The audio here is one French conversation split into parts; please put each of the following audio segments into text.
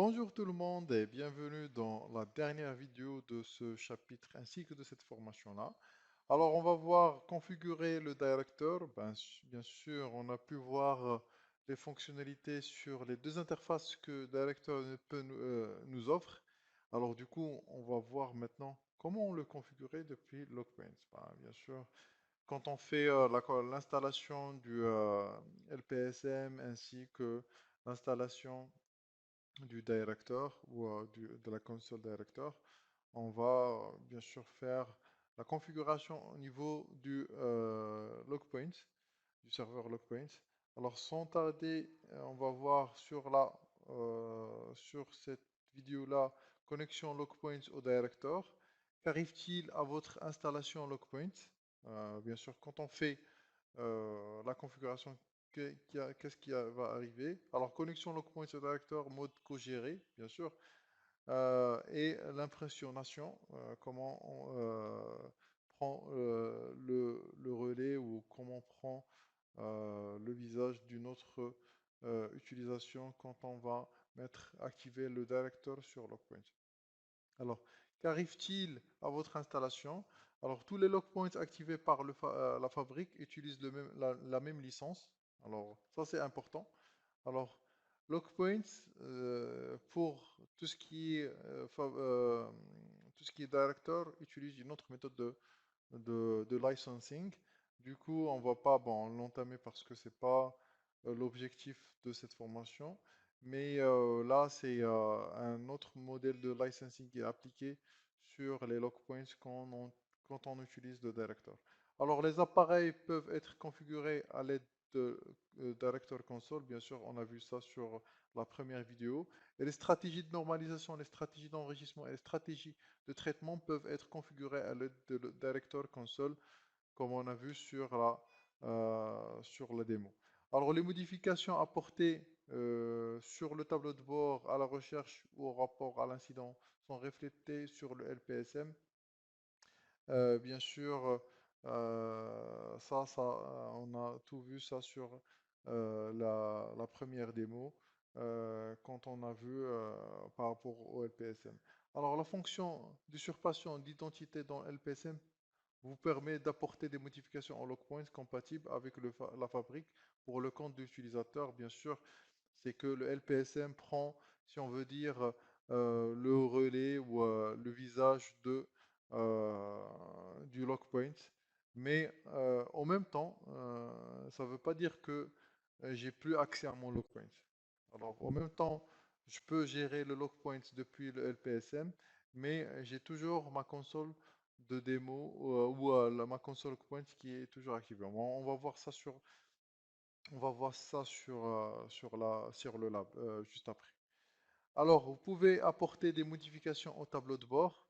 Bonjour tout le monde et bienvenue dans la dernière vidéo de ce chapitre ainsi que de cette formation-là. Alors on va voir configurer le directeur. Bien sûr, on a pu voir les fonctionnalités sur les deux interfaces que directeur nous offre. Alors du coup, on va voir maintenant comment le configurer depuis Logpoint. Bien sûr, quand on fait l'installation du LPSM ainsi que l'installation du director ou de la console director, on va bien sûr faire la configuration au niveau du logpoint, du serveur logpoint. Alors sans tarder, on va voir sur cette vidéo-là, connexion logpoint au director. Qu'arrive-t-il à votre installation logpoint? Bien sûr, quand on fait la configuration, qu'est-ce va arriver? Alors, connexion logpoint director, mode co-géré, bien sûr, et l'impressionnation, comment on prend le relais ou comment on prend le visage d'une autre utilisation quand on va activer le director sur logpoint. Alors, qu'arrive-t-il à votre installation? Alors, tous les logpoints activés par la fabrique utilisent la même licence. Alors, ça c'est important. Alors, logpoints, pour tout ce qui est director, utilise une autre méthode de licensing. Du coup, on va pas l'entamer parce que c'est pas l'objectif de cette formation. Mais là, c'est un autre modèle de licensing qui est appliqué sur les log points quand on utilise le director. Alors, les appareils peuvent être configurés à l'aide de Director Console. Bien sûr, on a vu ça sur la première vidéo. Et les stratégies de normalisation, les stratégies d'enrichissement et les stratégies de traitement peuvent être configurées à l'aide de Director Console, comme on a vu sur la démo. Alors, les modifications apportées sur le tableau de bord à la recherche ou au rapport à l'incident sont reflétées sur le LPSM. Bien sûr, on a tout vu ça sur la première démo quand on a vu par rapport au LPSM. Alors, la fonction d'usurpation d'identité dans LPSM vous permet d'apporter des modifications en logpoint compatibles avec la fabrique pour le compte de l'utilisateur. Bien sûr, c'est que le LPSM prend, si on veut dire, le relais ou le visage du logpoint. Mais en même temps, ça ne veut pas dire que j'ai plus accès à mon logpoint. Alors, en même temps, je peux gérer le logpoint depuis le LPSM, mais j'ai toujours ma console de démo ma console point qui est toujours activée. On va voir ça sur le lab juste après. Alors, vous pouvez apporter des modifications au tableau de bord,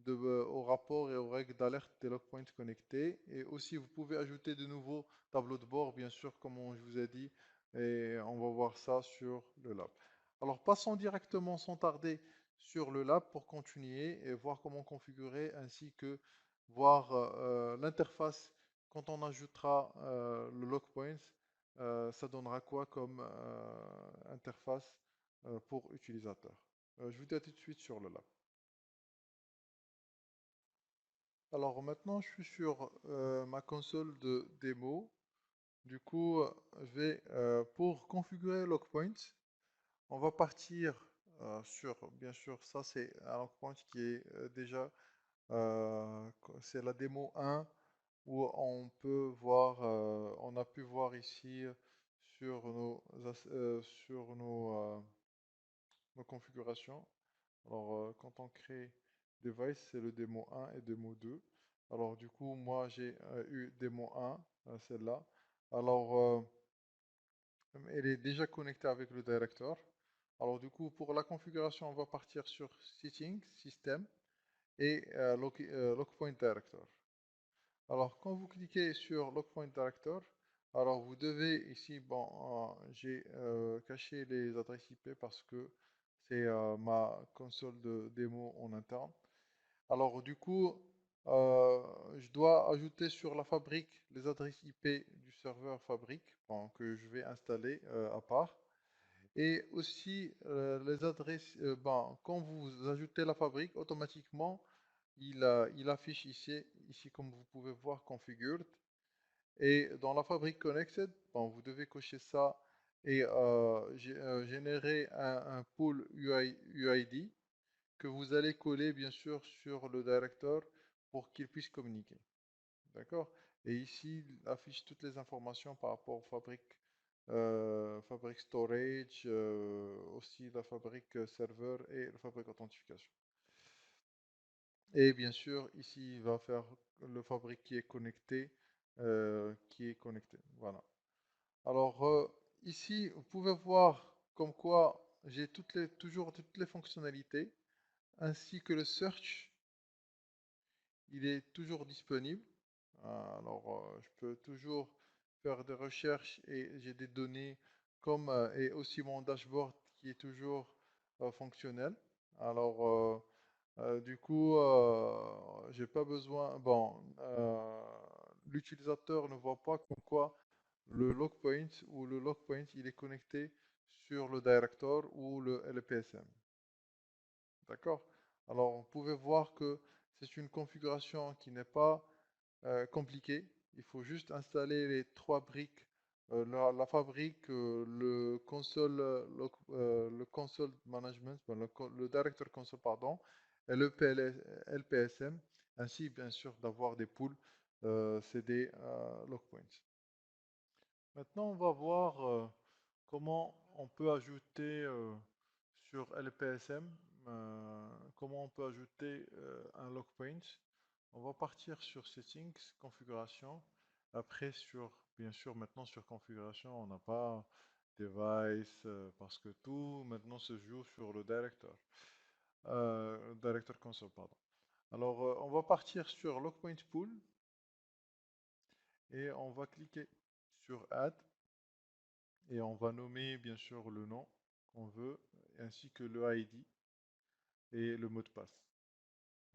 au rapport et aux règles d'alerte des logpoints connectés. Et aussi, vous pouvez ajouter de nouveaux tableaux de bord, bien sûr, comme je vous ai dit. Et on va voir ça sur le lab. Alors, passons directement sans tarder sur le lab pour continuer et voir comment configurer, ainsi que voir l'interface quand on ajoutera le logpoint. Ça donnera quoi comme interface pour utilisateur. Je vous dis à tout de suite sur le lab. Alors maintenant, je suis sur ma console de démo. Du coup, pour configurer Logpoint, on va partir bien sûr, ça c'est un Logpoint qui est c'est la démo 1 où on a pu voir ici sur nos configurations. Alors, quand on crée device, c'est le démo 1 et démo 2. Alors, du coup, moi, j'ai eu démo 1, celle-là. Alors, elle est déjà connectée avec le director. Alors, du coup, pour la configuration, on va partir sur Settings, System et Logpoint Director. Alors, quand vous cliquez sur Logpoint Director, alors vous devez ici, j'ai caché les adresses IP parce que c'est ma console de démo en interne. Alors, du coup, je dois ajouter sur la fabrique les adresses IP du serveur fabrique que je vais installer à part. Et aussi les adresses, ben, quand vous ajoutez la fabrique, automatiquement, il affiche ici, comme vous pouvez voir, configured. Et dans la fabrique connected, bon, vous devez cocher ça et générer un pool UID que vous allez coller bien sûr sur le directeur pour qu'il puisse communiquer. D'accord? Et ici, il affiche toutes les informations par rapport aux fabriques, fabrique storage, aussi la fabrique serveur et la fabrique authentification. Et bien sûr, ici, il va faire le fabrique qui est connecté, Voilà. Alors, ici, vous pouvez voir comme quoi j'ai toujours toutes les fonctionnalités, ainsi que le search, il est toujours disponible. Alors, je peux toujours faire des recherches et j'ai des données et aussi mon dashboard qui est toujours fonctionnel. Alors, du coup, j'ai pas besoin. Bon, l'utilisateur ne voit pas comme quoi le log point ou le log point il est connecté sur le director ou le LPSM. D'accord? Alors, vous pouvez voir que c'est une configuration qui n'est pas compliquée. Il faut juste installer les trois briques, la fabrique, le console management, ben, le director console, pardon, et le LPSM, ainsi bien sûr d'avoir des pools, c'est des log points. Maintenant, on va voir comment on peut ajouter sur LPSM, comment on peut ajouter un log point. On va partir sur Settings, Configuration. Après, bien sûr, maintenant sur Configuration, on n'a pas Device, parce que tout maintenant se joue sur le Director Console, pardon. Alors, on va partir sur Log Point Pool et on va cliquer sur Add. Et on va nommer bien sûr le nom qu'on veut, ainsi que le ID et le mot de passe.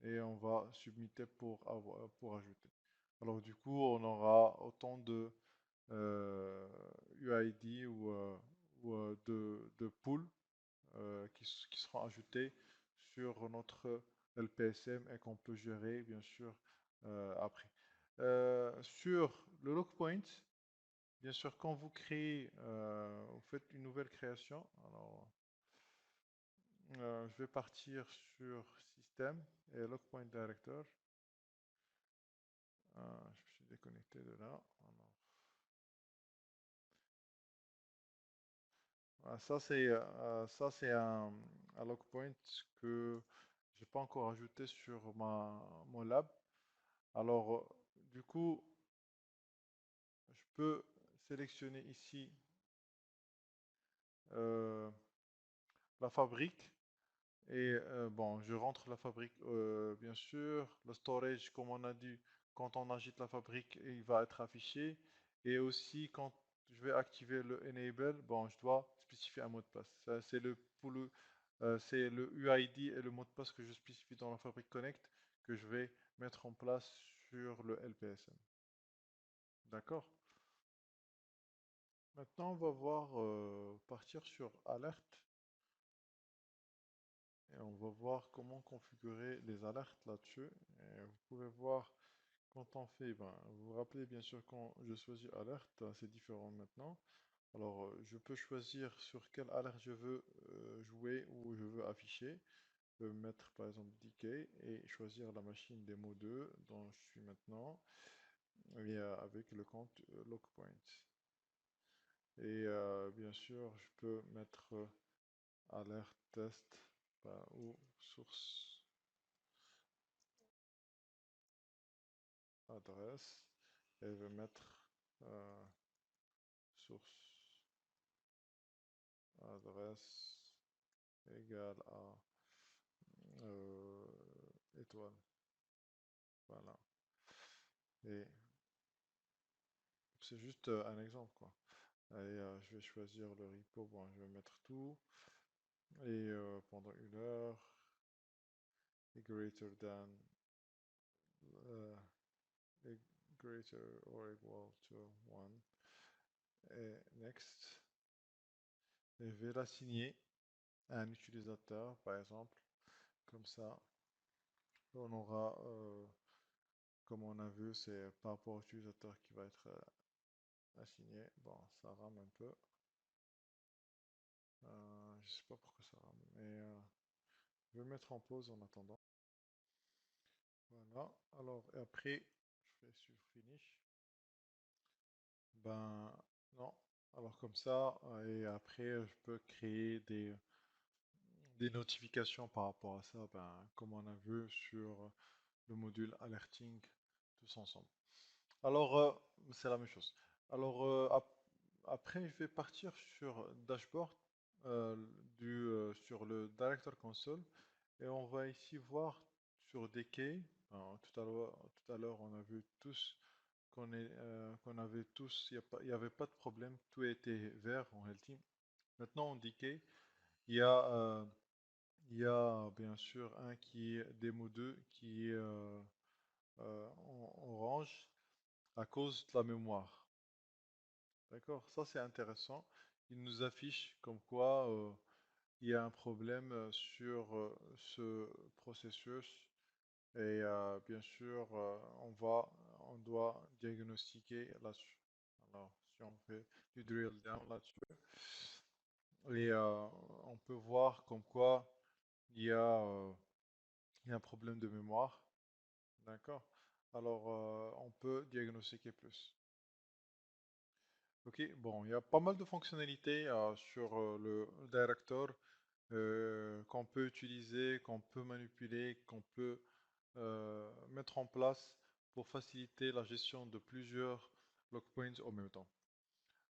Et on va submitter pour ajouter. Alors du coup, on aura autant de UID ou de pools qui seront ajoutés sur notre LPSM et qu'on peut gérer bien sûr après. Sur le log point, bien sûr, quand vous créez, vous faites une nouvelle création. Alors, je vais partir sur Système et Log Point Director. Je me suis déconnecté de là. Alors, ça c'est un log point que j'ai pas encore ajouté sur mon lab. Alors, du coup, je peux sélectionner ici euh, la fabrique. Et bon, je rentre la fabrique, bien sûr. Le storage, comme on a dit, quand on agite la fabrique, il va être affiché. Et aussi, quand je vais activer le enable, bon, je dois spécifier un mot de passe. Ça, c'est le UID et le mot de passe que je spécifie dans la fabrique connect que je vais mettre en place sur le LPSM. D'accord? Maintenant, on va voir partir sur alerte. Et on va voir comment configurer les alertes là-dessus. Et vous pouvez voir quand on fait, ben, vous vous rappelez bien sûr quand je choisis alerte, c'est différent maintenant. Alors je peux choisir sur quelle alerte je veux jouer ou je veux afficher. Je peux mettre par exemple decay et choisir la machine démo 2 dont je suis maintenant et, avec le compte logpoint. Et bien sûr je peux mettre alerte test ou source adresse et je vais mettre euh, source adresse égale à étoile. Voilà. Et c'est juste un exemple quoi. Et je vais choisir le repo. Bon, je vais mettre tout. Et pendant 1 heure, greater than euh, greater or equal to 1. Et next. et je vais l'assigner à un utilisateur, par exemple, comme ça. On aura, comme on a vu, c'est par rapport au utilisateur qui va être assigné. Bon, ça rame un peu. Je sais pas pourquoi ça rame, mais je vais mettre en pause en attendant. Voilà. Alors, et après, je fais sur finish. Ben non. Alors comme ça, et après, je peux créer des notifications par rapport à ça, ben, comme on a vu sur le module alerting tous ensemble. Alors, c'est la même chose. Alors, après, je vais partir sur dashboard sur le Director Console et on va ici voir sur Decay. Alors, tout à l'heure, on a vu tous qu'on avait tous, il y avait pas de problème, tout était vert en Healthy. Maintenant, en Decay, il y a, euh, il y a bien sûr un qui est Demo 2 qui est en orange à cause de la mémoire. D'accord? Ça, c'est intéressant. Il nous affiche comme quoi il y a un problème sur ce processus et bien sûr, on doit diagnostiquer là-dessus. Alors, si on fait du drill down là-dessus, et on peut voir comme quoi il y a, euh, il y a un problème de mémoire. D'accord? Alors, on peut diagnostiquer plus. Ok, bon, il y a pas mal de fonctionnalités sur le Director qu'on peut utiliser, qu'on peut manipuler, qu'on peut mettre en place pour faciliter la gestion de plusieurs log points en même temps.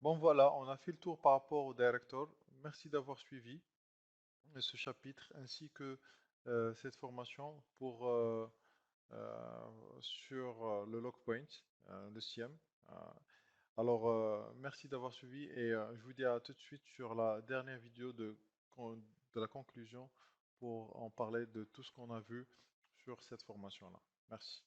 Bon, voilà, on a fait le tour par rapport au Director. Merci d'avoir suivi ce chapitre ainsi que cette formation pour sur le log point, le SIEM. Euh, alors, merci d'avoir suivi et je vous dis à tout de suite sur la dernière vidéo de la conclusion pour en parler de tout ce qu'on a vu sur cette formation-là. Merci.